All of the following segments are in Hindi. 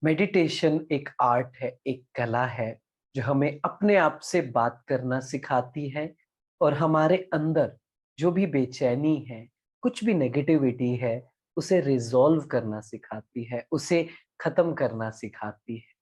मेडिटेशन एक आर्ट है, एक कला है, जो हमें अपने आप से बात करना सिखाती है और हमारे अंदर जो भी बेचैनी है, कुछ भी नेगेटिविटी है, उसे रिज़ॉल्व करना सिखाती है, उसे ख़त्म करना सिखाती है।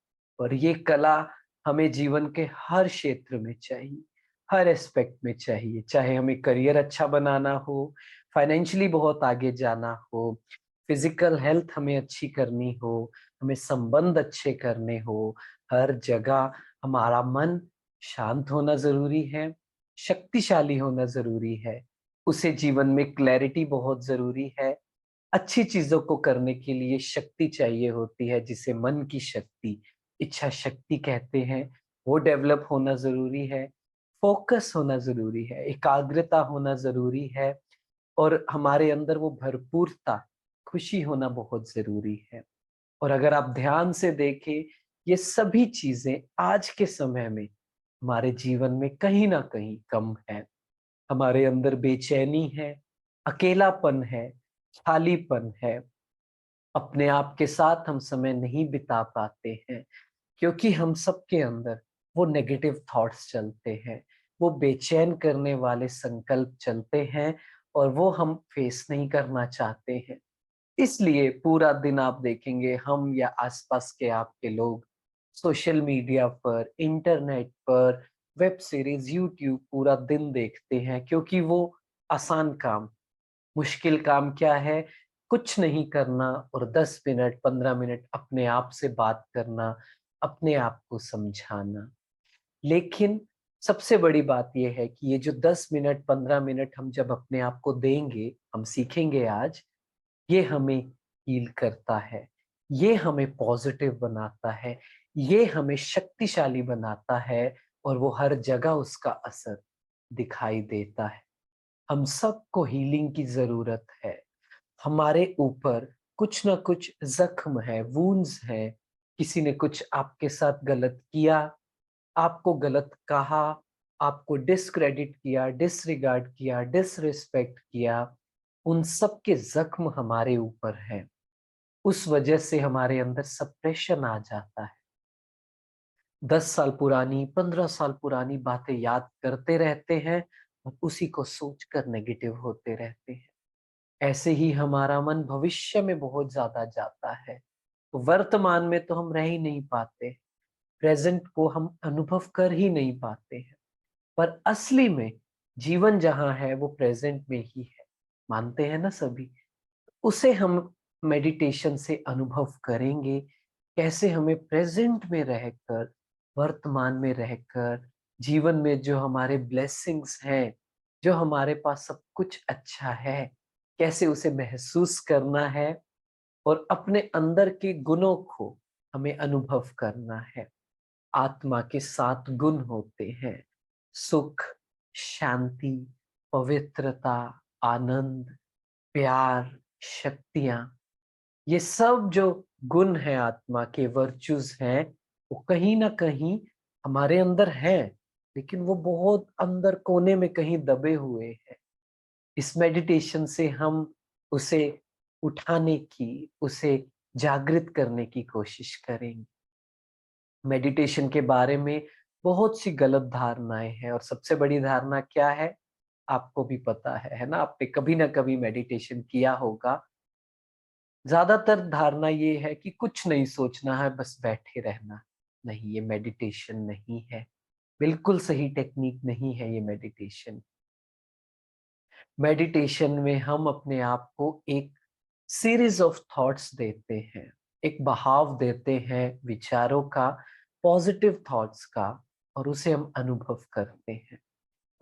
और ये कला हमें जीवन के हर क्षेत्र में चाहिए, हर एस्पेक्ट में चाहिए, चाहे हमें करियर अच्छा बनाना हो, फाइनेंशियली बहुत आगे जाना हो, फिज़िकल हेल्थ हमें अच्छी करनी हो, हमें संबंध अच्छे करने हो, हर जगह हमारा मन शांत होना ज़रूरी है, शक्तिशाली होना ज़रूरी है, उसे जीवन में क्लैरिटी बहुत ज़रूरी है। अच्छी चीज़ों को करने के लिए शक्ति चाहिए होती है, जिसे मन की शक्ति, इच्छा शक्ति कहते हैं, वो डेवलप होना ज़रूरी है, फ़ोकस होना ज़रूरी है, एकाग्रता होना ज़रूरी है और हमारे अंदर वो भरपूरता, खुशी होना बहुत ज़रूरी है। और अगर आप ध्यान से देखें, ये सभी चीज़ें आज के समय में हमारे जीवन में कहीं न कहीं कम है। हमारे अंदर बेचैनी है, अकेलापन है, खालीपन है, अपने आप के साथ हम समय नहीं बिता पाते हैं, क्योंकि हम सबके अंदर वो नेगेटिव थॉट्स चलते हैं, वो बेचैन करने वाले संकल्प चलते हैं और वो हम फेस नहीं करना चाहते हैं। इसलिए पूरा दिन आप देखेंगे हम या आसपास के आपके लोग सोशल मीडिया पर, इंटरनेट पर, वेब सीरीज, यूट्यूब पूरा दिन देखते हैं क्योंकि वो आसान काम, मुश्किल काम क्या है? कुछ नहीं करना और 10 मिनट, 15 मिनट अपने आप से बात करना, अपने आप को समझाना। लेकिन सबसे बड़ी बात ये है कि ये जो 10 मिनट, 15 मिनट हम जब अपने आप को देंगे, हम सीखेंगे आज, ये हमें हील करता है, ये हमें पॉजिटिव बनाता है, ये हमें शक्तिशाली बनाता है और वो हर जगह उसका असर दिखाई देता है। हम सबको हीलिंग की ज़रूरत है। हमारे ऊपर कुछ ना कुछ ज़ख्म है, वुंड्स हैं, किसी ने कुछ आपके साथ गलत किया, आपको गलत कहा, आपको डिस्क्रेडिट किया, डिसरिगार्ड किया, डिसरिस्पेक्ट किया, उन सब के ज़ख्म हमारे ऊपर हैं। उस वजह से हमारे अंदर सप्रेशन आ जाता है। 10 साल पुरानी, 15 साल पुरानी बातें याद करते रहते हैं और उसी को सोचकर नेगेटिव होते रहते हैं। ऐसे ही हमारा मन भविष्य में बहुत ज़्यादा जाता है। तो वर्तमान में तो हम रह ही नहीं पाते, प्रेज़ेंट को हम अनुभव कर ही नहीं पाते हैं। पर असली में जीवन जहाँ है वो प्रेज़ेंट में ही है। मानते हैं ना सभी? उसे हम मेडिटेशन से अनुभव करेंगे, कैसे हमें प्रेज़ेंट में रहकर, वर्तमान में रहकर, जीवन में जो हमारे ब्लेसिंग्स हैं, जो हमारे पास सब कुछ अच्छा है, कैसे उसे महसूस करना है और अपने अंदर के गुणों को हमें अनुभव करना है। आत्मा के 7 गुण होते हैं, सुख, शांति, पवित्रता, आनंद, प्यार, शक्तियाँ, ये सब जो गुण हैं आत्मा के, वर्च्यूज़ हैं, वो कहीं न कहीं हमारे अंदर हैं, लेकिन वो बहुत अंदर कोने में कहीं दबे हुए हैं। इस मेडिटेशन से हम उसे उठाने की, उसे जागृत करने की कोशिश करेंगे। मेडिटेशन के बारे में बहुत सी गलत धारणाएँ हैं और सबसे बड़ी धारणा क्या है? आपको भी पता है ना? आपने कभी न कभी मेडिटेशन किया होगा। ज़्यादातर धारणा ये है कि कुछ नहीं सोचना है, बस बैठे रहना। नहीं, ये मेडिटेशन नहीं है। बिल्कुल सही टेक्नीक नहीं है ये मेडिटेशन। मेडिटेशन में हम अपने आप को एक सीरीज़ ऑफ थॉट्स देते हैं, एक बहाव देते हैं विचारों का, पॉज़िटिव थॉट्स का और उसे हम अनुभव करते हैं।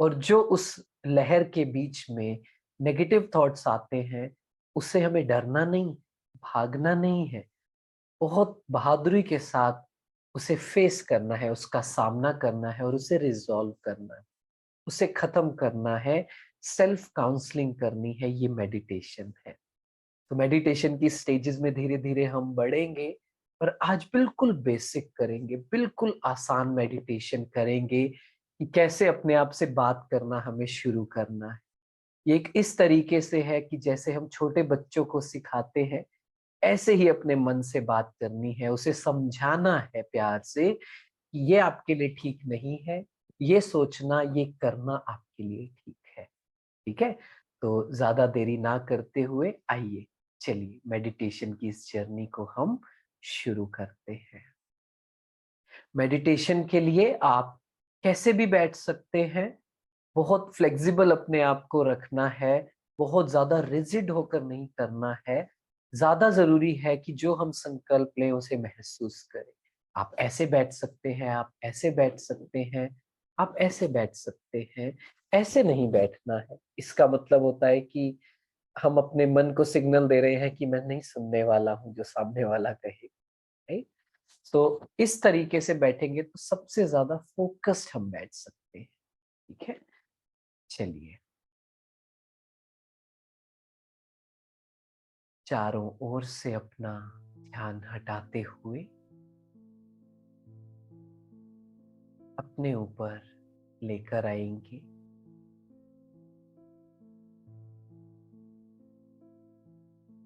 और जो उस लहर के बीच में नेगेटिव थॉट्स आते हैं, उससे हमें डरना नहीं, भागना नहीं है। बहुत बहादुरी के साथ उसे फेस करना है, उसका सामना करना है और उसे रिज़ॉल्व करना है, उसे ख़त्म करना है, सेल्फ काउंसलिंग करनी है, ये मेडिटेशन है। तो मेडिटेशन की स्टेजेस में धीरे-धीरे हम बढ़ेंगे, पर आज बिल्कुल बेसिक करेंगे, बिल्कुल आसान मेडिटेशन करेंगे कि कैसे अपने आप से बात करना हमें शुरू करना है। ये एक इस तरीके से है कि जैसे हम छोटे बच्चों को सिखाते हैं ऐसे ही अपने मन से बात करनी है, उसे समझाना है प्यार से कि ये आपके लिए ठीक नहीं है, ये सोचना, ये करना आपके लिए ठीक है। ठीक है? तो ज़्यादा देरी ना करते हुए आइए, चलिए मेडिटेशन की इस जर्नी को हम शुरू करते हैं। मेडिटेशन के लिए आप कैसे भी बैठ सकते हैं, बहुत फ्लेक्सिबल अपने आप को रखना है, बहुत ज़्यादा रिजिड होकर नहीं करना है। ज़्यादा ज़रूरी है कि जो हम संकल्प लें उसे महसूस करें। आप ऐसे बैठ सकते हैं, आप ऐसे बैठ सकते हैं, आप ऐसे बैठ सकते हैं, ऐसे नहीं बैठना है। इसका मतलब होता है कि हम अपने मन को सिग्नल दे रहे हैं कि मैं नहीं सुनने वाला हूँ जो सामने वाला कहे, राइट? तो इस तरीके से बैठेंगे तो सबसे ज़्यादा फ़ोकस्ड हम बैठ सकते हैं, ठीक है? चलिए। चारों ओर से अपना ध्यान हटाते हुए अपने ऊपर लेकर आएंगे।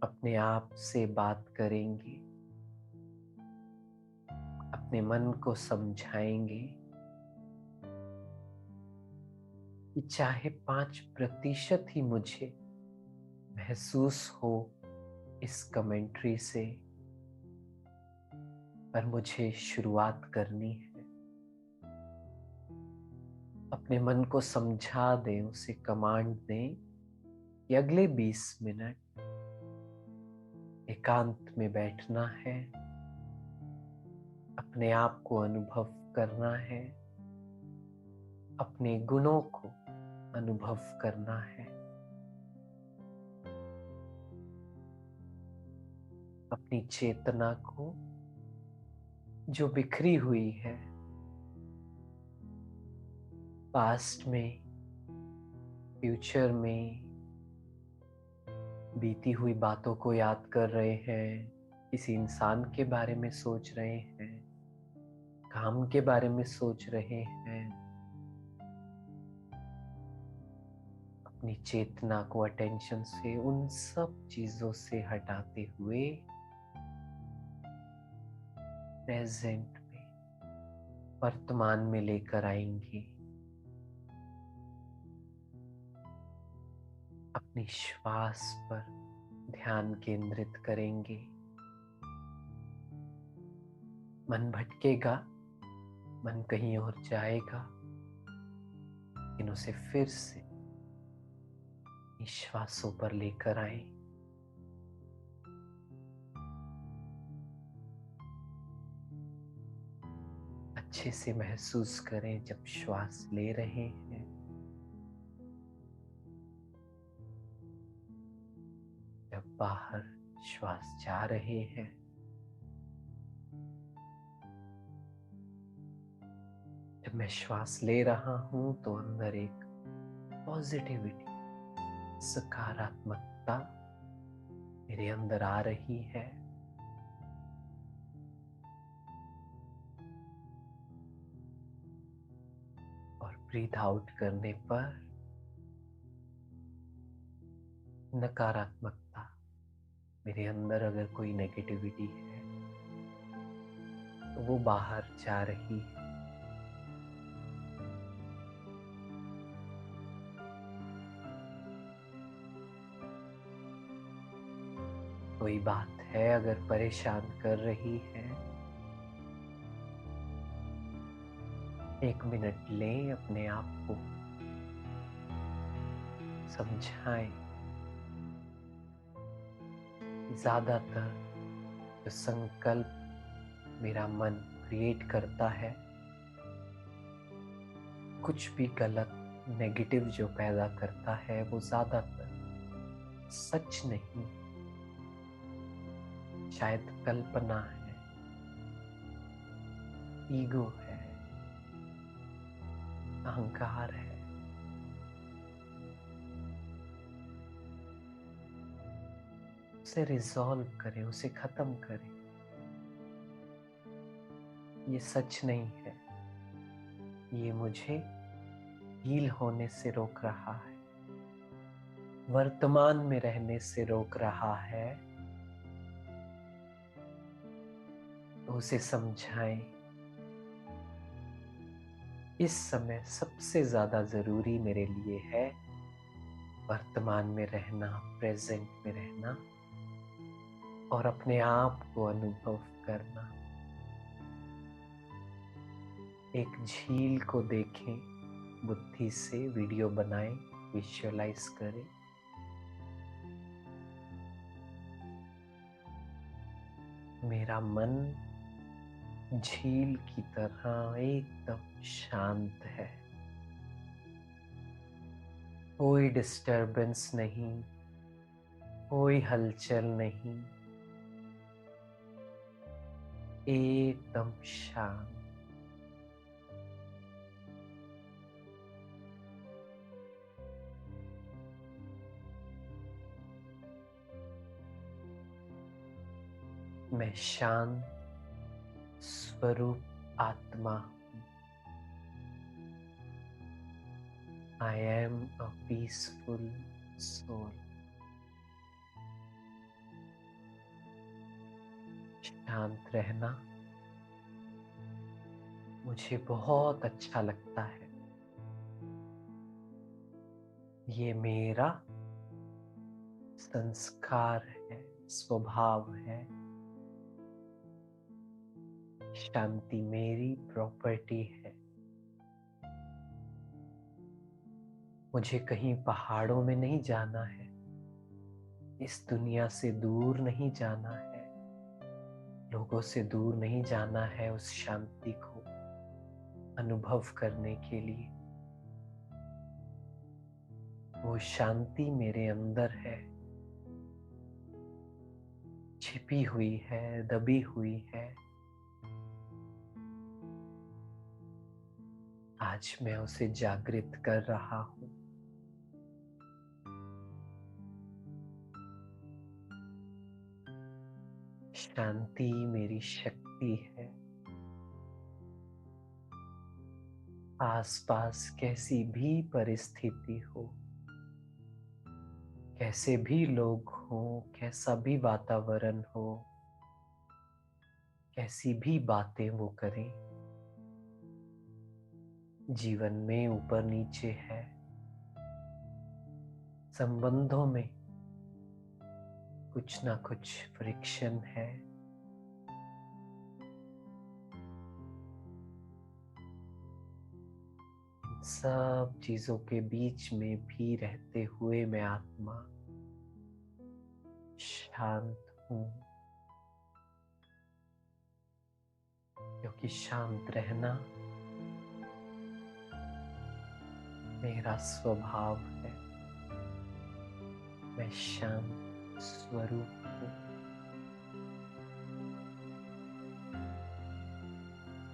अपने आप से बात करेंगे, अपने मन को समझाएंगे कि चाहे 5% ही मुझे महसूस हो इस कमेंट्री से, पर मुझे शुरुआत करनी है। अपने मन को समझा दें, उसे कमांड दें कि अगले 20 मिनट एकांत में बैठना है, अपने आप को अनुभव करना है, अपने गुणों को अनुभव करना है, अपनी चेतना को जो बिखरी हुई है पास्ट में, फ्यूचर में, बीती हुई बातों को याद कर रहे हैं, किसी इंसान के बारे में सोच रहे हैं, काम के बारे में सोच रहे हैं, अपनी चेतना को अटेंशन से उन सब चीजों से हटाते हुए प्रेजेंट में, वर्तमान में लेकर आएंगे। अपनी श्वास पर ध्यान केंद्रित करेंगे। मन भटकेगा, मन कहीं और जाएगा, लेकिन उसे फिर से श्वासों पर लेकर आए। अच्छे से महसूस करें जब श्वास ले रहे हैं, जब बाहर श्वास जा रहे हैं। जब मैं श्वास ले रहा हूं तो अंदर एक पॉजिटिविटी, सकारात्मकता मेरे अंदर आ रही है, और ब्रीथ आउट करने पर नकारात्मकता, मेरे अंदर अगर कोई नेगेटिविटी है तो वो बाहर जा रही है। कोई बात है अगर परेशान कर रही है, 1 मिनट लें, अपने आप को समझाएं। ज्यादातर जो संकल्प मेरा मन क्रिएट करता है, कुछ भी गलत नेगेटिव जो पैदा करता है, वो ज्यादातर सच नहीं, शायद कल्पना है, ईगो है, अहंकार है। उसे रिजॉल्व करें, उसे खत्म करें। ये सच नहीं है, ये मुझे हील होने से रोक रहा है, वर्तमान में रहने से रोक रहा है, उसे समझाएं। इस समय सबसे ज्यादा जरूरी मेरे लिए है वर्तमान में रहना, प्रेजेंट में रहना और अपने आप को अनुभव करना। एक झील को देखें, बुद्धि से वीडियो बनाएं, विजुअलाइज करें। मेरा मन झील की तरह एकदम शांत है, कोई डिस्टरबेंस नहीं, कोई हलचल नहीं, एकदम शांत। मैं शांत स्वरूप आत्मा हूँ। I am a peaceful soul. शांत रहना मुझे बहुत अच्छा लगता है। ये मेरा संस्कार है, स्वभाव है। शांति मेरी प्रॉपर्टी है। मुझे कहीं पहाड़ों में नहीं जाना है, इस दुनिया से दूर नहीं जाना है, लोगों से दूर नहीं जाना है उस शांति को अनुभव करने के लिए। वो शांति मेरे अंदर है, छिपी हुई है, दबी हुई है। आज मैं उसे जागृत कर रहा हूं। शांति मेरी शक्ति है। आसपास कैसी भी परिस्थिति हो, कैसे भी लोग हों, कैसा भी वातावरण हो, कैसी भी बातें वो करें, जीवन में ऊपर नीचे है, संबंधों में कुछ ना कुछ फ्रिक्शन है, सब चीजों के बीच में भी रहते हुए मैं आत्मा शांत हूं, क्योंकि शांत रहना मेरा स्वभाव है। मैं शांत स्वरूप हूं।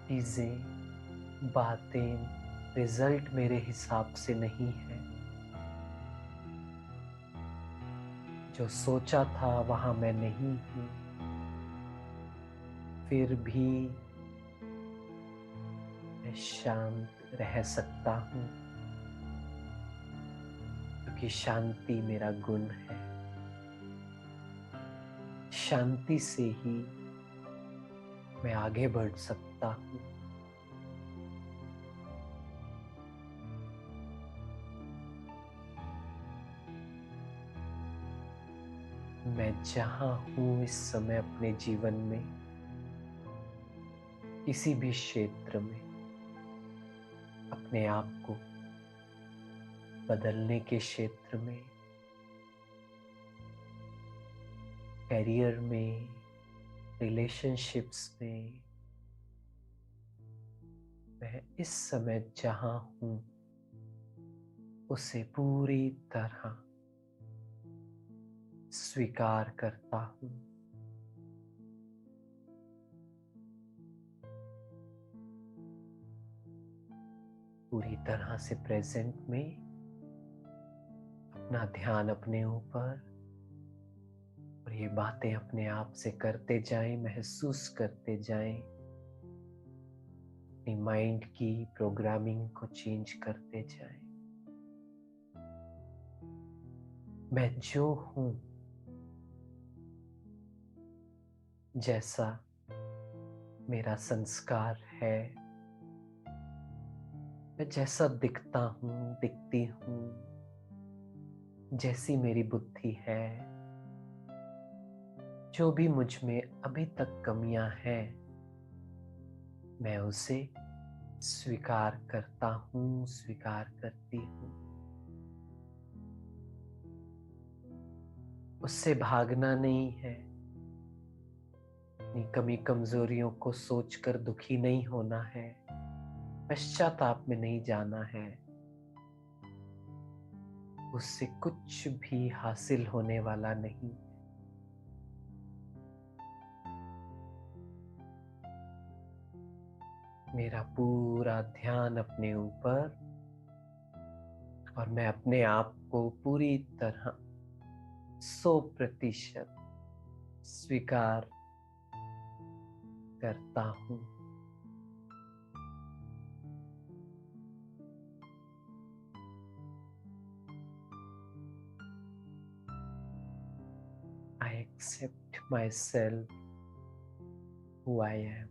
चीजें, बातें, रिजल्ट मेरे हिसाब से नहीं है। जो सोचा था वहां मैं नहीं हूं, फिर भी मैं शांत रह सकता हूं, क्योंकि शांति मेरा गुण है। शांति से ही मैं आगे बढ़ सकता हूं। मैं जहां हूं इस समय अपने जीवन में, किसी भी क्षेत्र में अपने आप को बदलने के क्षेत्र में, करियर में, रिलेशनशिप्स में, मैं इस समय जहां हूं उसे पूरी तरह स्वीकार करता हूं। पूरी तरह से प्रेजेंट में अपना ध्यान अपने ऊपर, और ये बातें अपने आप से करते जाएं, महसूस करते जाएं। अपनी माइंड की प्रोग्रामिंग को चेंज करते जाएं। मैं जो हूं, जैसा मेरा संस्कार है, मैं जैसा दिखता हूँ, दिखती हूँ, जैसी मेरी बुद्धि है, जो भी मुझ में अभी तक कमियां हैं, मैं उसे स्वीकार करता हूँ, स्वीकार करती हूँ। उससे भागना नहीं है, अपनी कमी कमजोरियों को सोचकर दुखी नहीं होना है, पश्चाताप में नहीं जाना है। उससे कुछ भी हासिल होने वाला नहीं। मेरा पूरा ध्यान अपने ऊपर, और मैं अपने आप को पूरी तरह 100% स्वीकार करता हूँ। I accept myself who I am.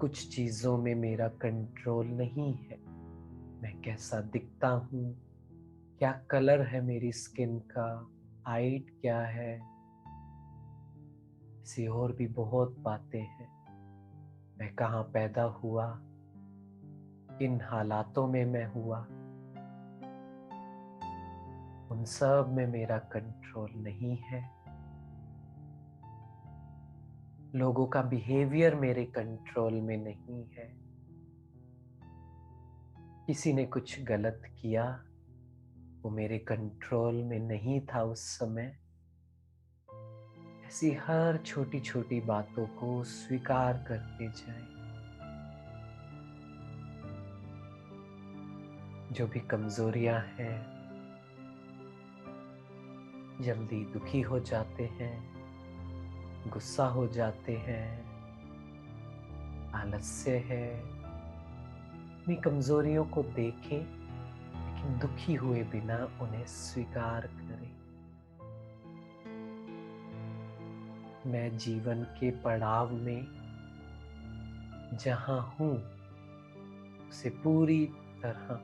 कुछ चीजों में मेरा कंट्रोल नहीं है। मैं कैसा दिखता हूँ, क्या कलर है मेरी स्किन का, हाइट क्या है, ऐसी और भी बहुत बातें हैं। मैं कहाँ पैदा हुआ, किन हालातों में मैं हुआ, उन सब में मेरा कंट्रोल नहीं है। लोगों का बिहेवियर मेरे कंट्रोल में नहीं है। किसी ने कुछ गलत किया, वो मेरे कंट्रोल में नहीं था उस समय। ऐसी हर छोटी छोटी बातों को स्वीकार करते जाएं। जो भी कमजोरियां हैं, जल्दी दुखी हो जाते हैं, गुस्सा हो जाते हैं, आलस्य है। अपनी कमजोरियों को देखें, लेकिन दुखी हुए बिना उन्हें स्वीकार करें। मैं जीवन के पड़ाव में जहां हूं, उसे पूरी तरह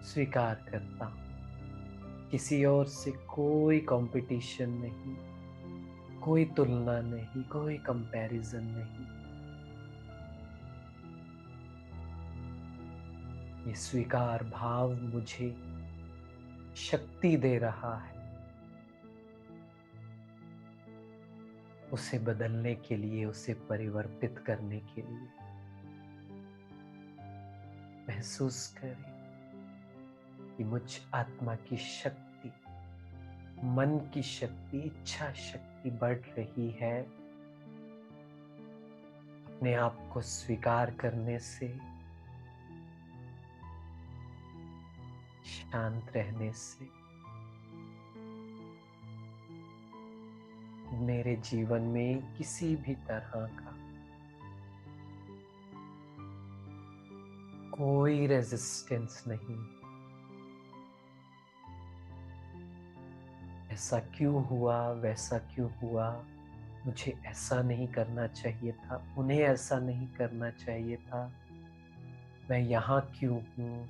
स्वीकार करता हूं। किसी और से कोई कंपटीशन नहीं, कोई तुलना नहीं, कोई कंपैरिजन नहीं। ये स्वीकार भाव मुझे शक्ति दे रहा है, उसे बदलने के लिए, उसे परिवर्तित करने के लिए। महसूस करें कि मुझ आत्मा की शक्ति, मन की शक्ति, इच्छा शक्ति बढ़ रही है। अपने आप को स्वीकार करने से, शांत रहने से मेरे जीवन में किसी भी तरह का कोई रेजिस्टेंस नहीं। ऐसा क्यों हुआ, वैसा क्यों हुआ, मुझे ऐसा नहीं करना चाहिए था, उन्हें ऐसा नहीं करना चाहिए था, मैं यहाँ क्यों हूँ,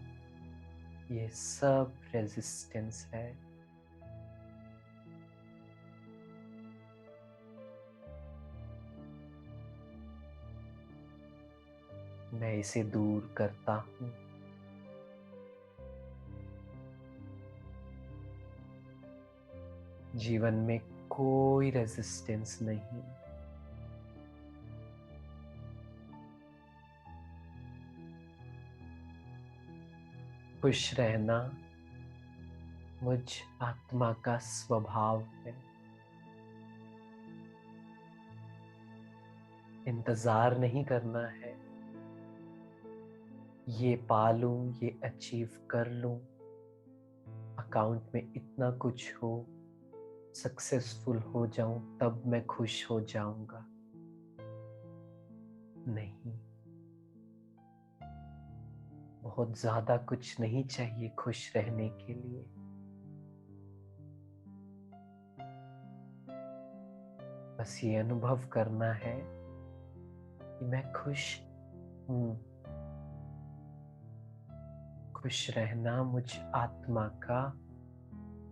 ये सब रेजिस्टेंस है। मैं इसे दूर करता हूँ। जीवन में कोई रेजिस्टेंस नहीं। खुश रहना मुझ आत्मा का स्वभाव है। इंतजार नहीं करना है, ये पा लूं, ये अचीव कर लूं, अकाउंट में इतना कुछ हो, सक्सेसफुल हो जाऊं, तब मैं खुश हो जाऊंगा। नहीं, बहुत ज्यादा कुछ नहीं चाहिए खुश रहने के लिए। बस ये अनुभव करना है कि मैं खुश हूँ। खुश रहना मुझ आत्मा का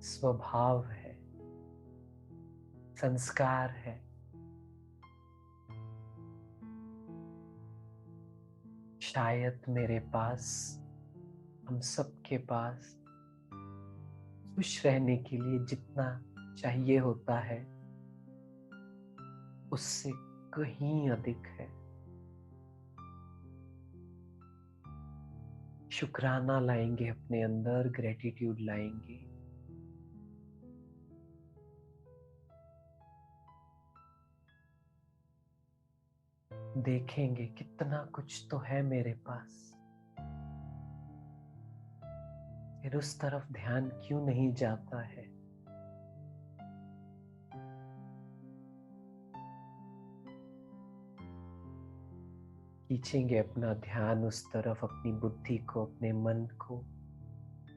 स्वभाव है, संस्कार है। शायद मेरे पास, हम सबके पास खुश रहने के लिए जितना चाहिए होता है उससे कहीं अधिक है। शुक्राना लाएंगे अपने अंदर, ग्रेटिट्यूड लाएंगे। देखेंगे कितना कुछ तो है मेरे पास, फिर उस तरफ ध्यान क्यों नहीं जाता है। खींचेंगे अपना ध्यान उस तरफ, अपनी बुद्धि को, अपने मन को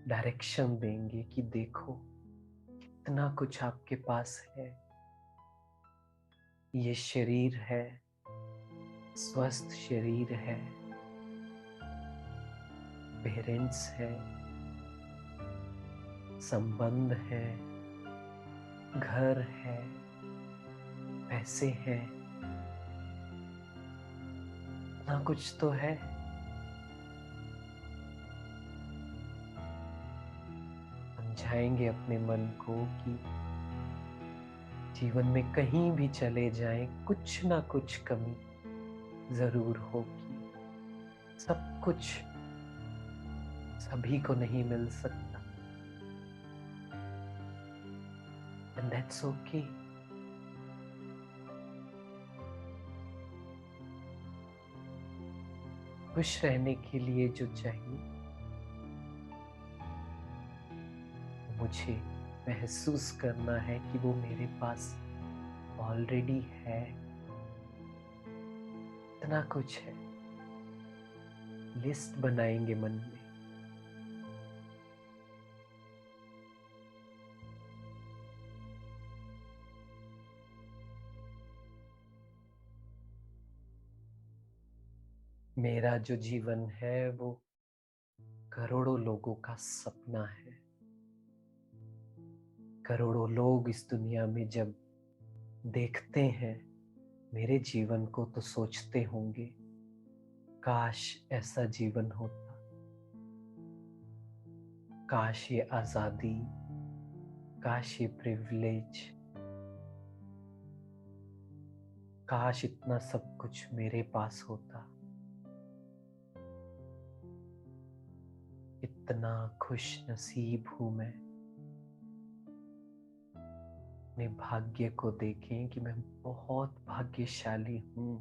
डायरेक्शन देंगे कि देखो कितना कुछ आपके पास है। ये शरीर है, स्वस्थ शरीर है, पेरेंट्स है, संबंध है, घर है, पैसे हैं, इतना कुछ तो है। समझाएंगे अपने मन को कि जीवन में कहीं भी चले जाएं, कुछ ना कुछ कमी जरूर होगी। सब कुछ सभी को नहीं मिल सकता, and that's okay। खुश रहने के लिए जो चाहिए मुझे महसूस करना है कि वो मेरे पास ऑलरेडी है। इतना कुछ है, लिस्ट बनाएंगे मन में। मेरा जो जीवन है वो करोड़ों लोगों का सपना है। करोड़ों लोग इस दुनिया में जब देखते हैं मेरे जीवन को तो सोचते होंगे काश ऐसा जीवन होता, काश ये आजादी, काश ये प्रिविलेज, काश इतना सब कुछ मेरे पास होता। इतना खुश नसीब हूं मैं। अपने भाग्य को देखें कि मैं बहुत भाग्यशाली हूं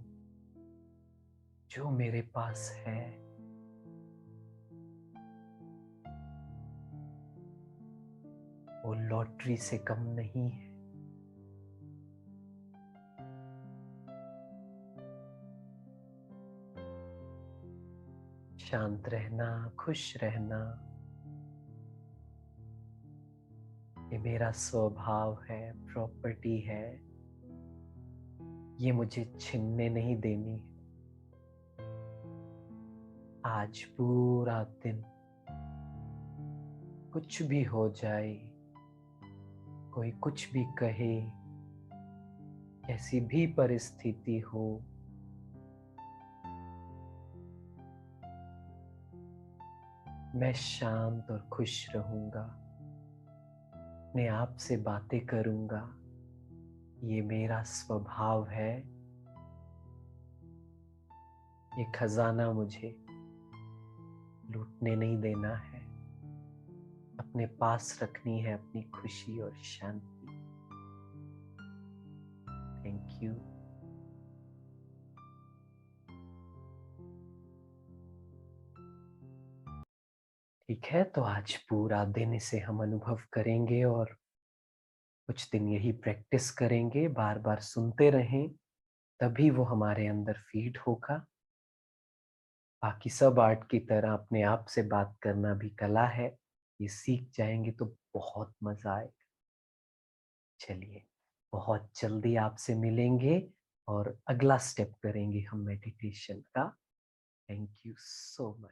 जो मेरे पास है। वो लॉटरी से कम नहीं है। शांत रहना, खुश रहना, ये मेरा स्वभाव है, प्रॉपर्टी है। ये मुझे छीनने नहीं देनी है। आज पूरा दिन कुछ भी हो जाए, कोई कुछ भी कहे, कैसी भी परिस्थिति हो, मैं शांत और खुश रहूंगा। अपने आप से बातें करूंगा। ये मेरा स्वभाव है। ये खजाना मुझे लूटने नहीं देना है। अपने पास रखनी है अपनी खुशी और शांति। Thank you. ठीक है, तो आज पूरा दिन इसे हम अनुभव करेंगे और कुछ दिन यही प्रैक्टिस करेंगे, बार बार सुनते रहें, तभी वो हमारे अंदर फीड होगा। बाकी सब आर्ट की तरह अपने आप से बात करना भी कला है। ये सीख जाएंगे तो बहुत मजा आएगा। चलिए, बहुत जल्दी आपसे मिलेंगे और अगला स्टेप करेंगे हम मेडिटेशन का। Thank you so much.